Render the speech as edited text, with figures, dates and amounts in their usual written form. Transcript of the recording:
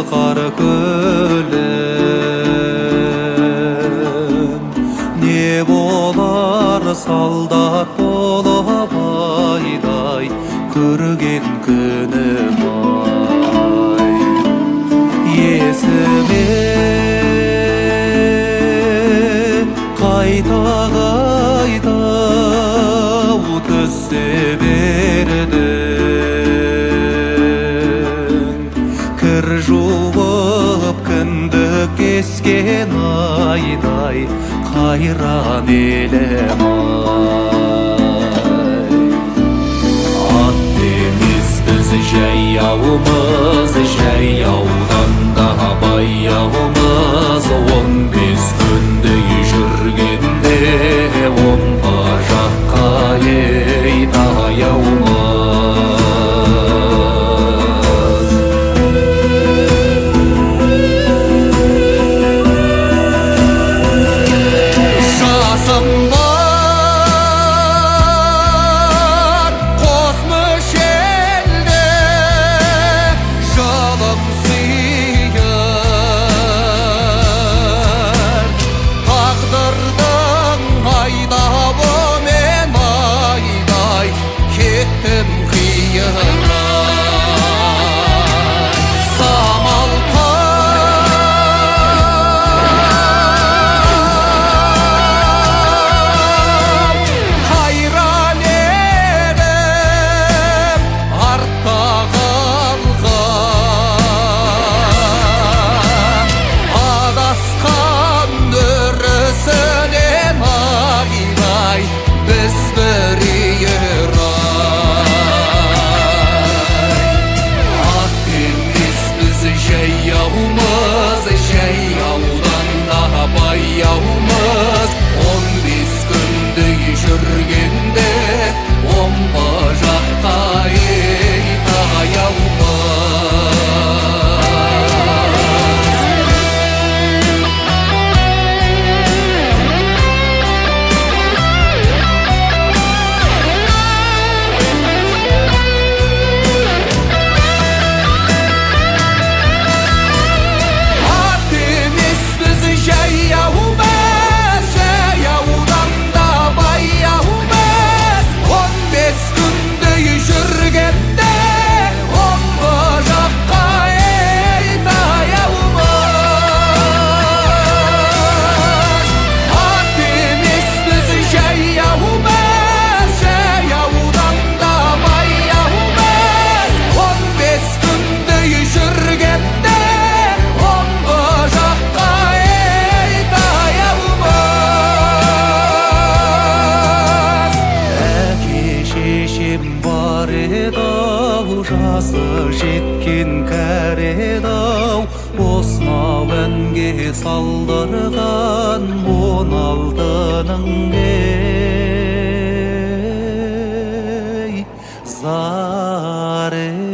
кар көлем. Не болар солдат болып айдай көрген күнім ай. Есіме қайта түссе бердің. Кір жуып кіндік кескен айдай қайран елім ай. Ат емеспіз жаяумыз, жаяудан да баяумыз. 15 күндей жүргенде омға жаққа ей таяумыз. Жасым бар қос мүшелде, жалым сүйір. Тағдырдың айдауы мен айдай кеттім қиынға. Самал қайран едім артта қалған. Адасқан өрісінен айдай біз бір үйір ай. Ат емеспіз жаяумыз, жаяудан да баяумыз. 15 күндей жүргенде омға жаққа ей таяумыз. Ат емеспіз жаяумыз, жаяудан да баяумыз. 15 күндей жүргенде омға жаққа ей таяумыз. Ат емеспіз жаяумыз, жаяудан да баяумыз. 15 күндей жүргенде омға жаққа ей таяумыз. Әке шешем бар еді-ау, жасы жеткен кәрі еді-ау. Осынау әнге салдырған 16-ның ей зары.